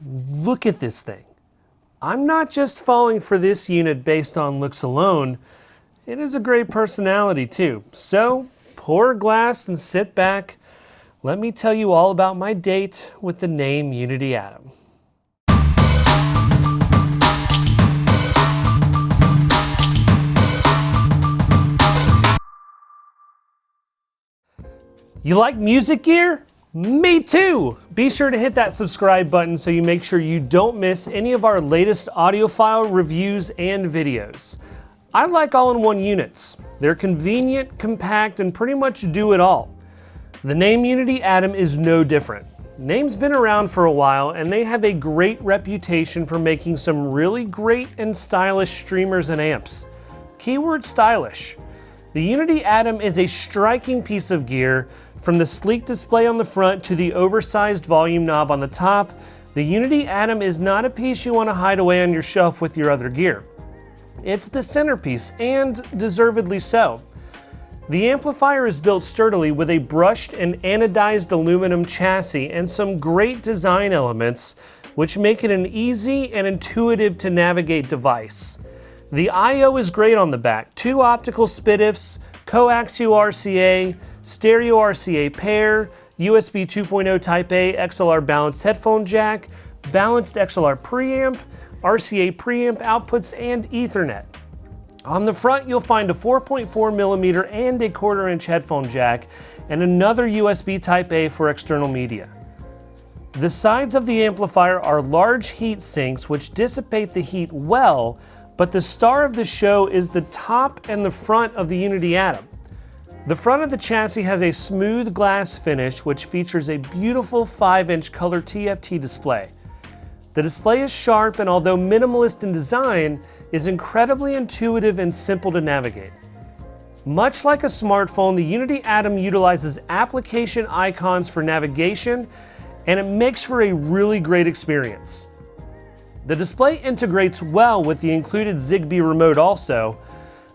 Look at this thing. I'm not just falling for this unit based on looks alone. It is a great personality too. So pour a glass and sit back. Let me tell you all about my date with the Naim Uniti Atom. You like music gear? Me too! Be sure to hit that subscribe button so you make sure you don't miss any of our latest audiophile reviews and videos. I like all-in-one units. They're convenient, compact, and pretty much do it all. The Naim Uniti Atom is no different. Naim's been around for a while and they have a great reputation for making some really great and stylish streamers and amps. Keyword stylish. The Uniti Atom is a striking piece of gear. From the sleek display on the front to the oversized volume knob on the top, the Uniti Atom is not a piece you want to hide away on your shelf with your other gear. It's the centerpiece, and deservedly so. The amplifier is built sturdily with a brushed and anodized aluminum chassis and some great design elements which make it an easy and intuitive to navigate device. The I/O is great on the back. 2 optical SPDIFs, coaxial RCA, stereo RCA pair, USB 2.0 Type A XLR balanced headphone jack, balanced XLR preamp, RCA preamp outputs, and Ethernet. On the front, you'll find a 4.4mm and a 1/4" headphone jack, and another USB Type A for external media. The sides of the amplifier are large heat sinks which dissipate the heat well, but the star of the show is the top and the front of the Uniti Atom. The front of the chassis has a smooth glass finish which features a beautiful 5-inch color TFT display. The display is sharp and, although minimalist in design, is incredibly intuitive and simple to navigate. Much like a smartphone, the Uniti Atom utilizes application icons for navigation, and it makes for a really great experience. The display integrates well with the included Zigbee remote also.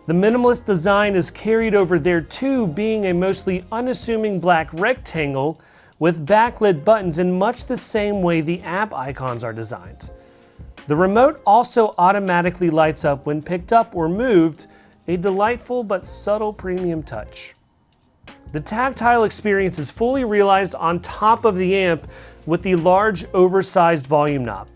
The minimalist design is carried over there too, being a mostly unassuming black rectangle with backlit buttons in much the same way the app icons are designed. The remote also automatically lights up when picked up or moved, a delightful but subtle premium touch. The tactile experience is fully realized on top of the amp with the large oversized volume knob.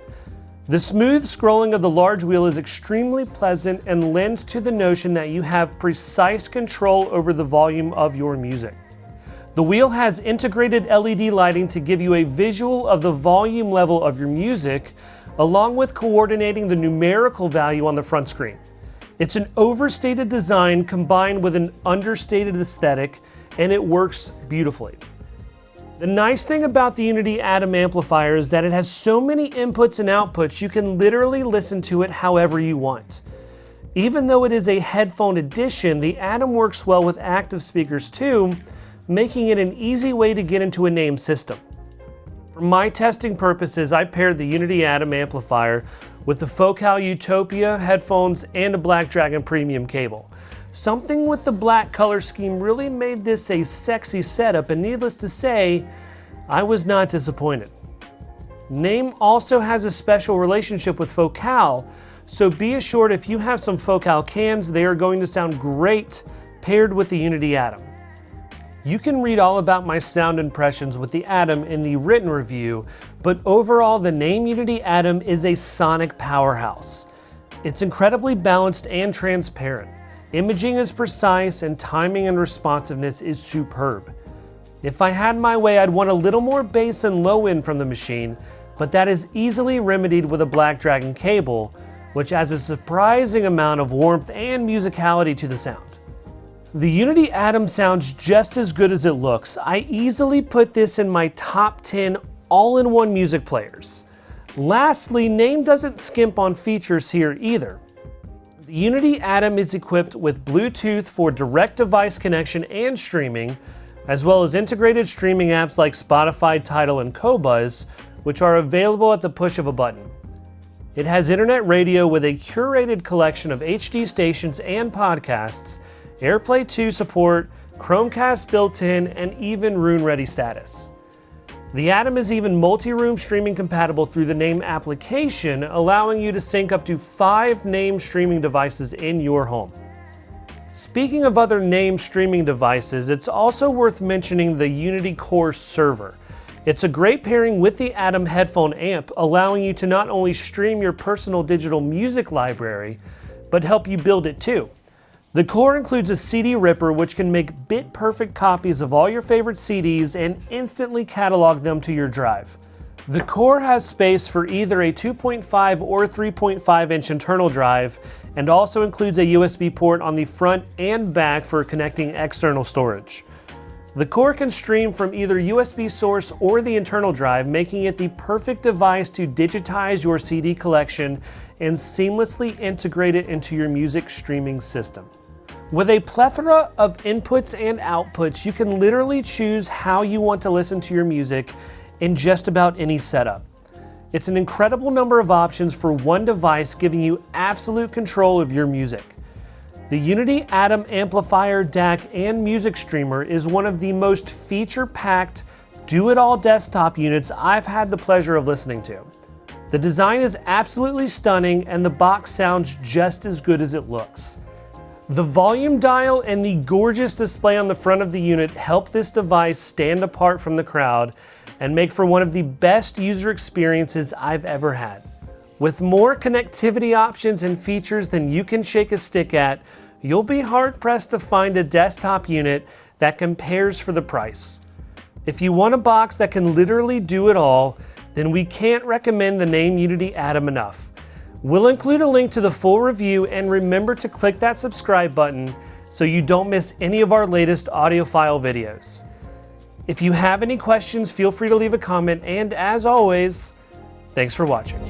The smooth scrolling of the large wheel is extremely pleasant and lends to the notion that you have precise control over the volume of your music. The wheel has integrated LED lighting to give you a visual of the volume level of your music, along with coordinating the numerical value on the front screen. It's an overstated design combined with an understated aesthetic, and it works beautifully. The nice thing about the Uniti Atom amplifier is that it has so many inputs and outputs you can literally listen to it however you want. Even though it is a headphone edition, the Atom works well with active speakers too, making it an easy way to get into a Naim system. For my testing purposes, I paired the Uniti Atom amplifier with the Focal Utopia headphones and a Black Dragon premium cable. Something with the black color scheme really made this a sexy setup, and needless to say, I was not disappointed. Naim also has a special relationship with Focal, so be assured if you have some Focal cans, they are going to sound great paired with the Uniti Atom. You can read all about my sound impressions with the Atom in the written review, but overall the Naim Uniti Atom is a sonic powerhouse. It's incredibly balanced and transparent. Imaging is precise and timing and responsiveness is superb. If I had my way, I'd want a little more bass and low end from the machine, but that is easily remedied with a Black Dragon cable, which adds a surprising amount of warmth and musicality to the sound. The Uniti Atom sounds just as good as it looks. I easily put this in my top 10 all-in-one music players. Lastly, Naim doesn't skimp on features here either. The Uniti Atom is equipped with Bluetooth for direct device connection and streaming, as well as integrated streaming apps like Spotify, Tidal, and Qobuz, which are available at the push of a button. It has internet radio with a curated collection of HD stations and podcasts, AirPlay 2 support, Chromecast built-in, and even Roon Ready status. The Atom is even multi-room streaming compatible through the Naim application, allowing you to sync up to 5 Naim streaming devices in your home. Speaking of other Naim streaming devices, it's also worth mentioning the Uniti Core server. It's a great pairing with the Atom headphone amp, allowing you to not only stream your personal digital music library, but help you build it too. The Core includes a CD ripper which can make bit-perfect copies of all your favorite CDs and instantly catalog them to your drive. The Core has space for either a 2.5 or 3.5 inch internal drive, and also includes a USB port on the front and back for connecting external storage. The Core can stream from either USB source or the internal drive, making it the perfect device to digitize your CD collection and seamlessly integrate it into your music streaming system. With a plethora of inputs and outputs, you can literally choose how you want to listen to your music in just about any setup. It's an incredible number of options for one device, giving you absolute control of your music. The Uniti Atom Amplifier, DAC, and music streamer is one of the most feature-packed, do-it-all desktop units I've had the pleasure of listening to. The design is absolutely stunning, and the box sounds just as good as it looks. The volume dial and the gorgeous display on the front of the unit help this device stand apart from the crowd and make for one of the best user experiences I've ever had. With more connectivity options and features than you can shake a stick at, you'll be hard-pressed to find a desktop unit that compares for the price. If you want a box that can literally do it all, then we can't recommend the Naim Uniti Atom enough. We'll include a link to the full review, and remember to click that subscribe button so you don't miss any of our latest audiophile videos. If you have any questions, feel free to leave a comment, and as always, thanks for watching.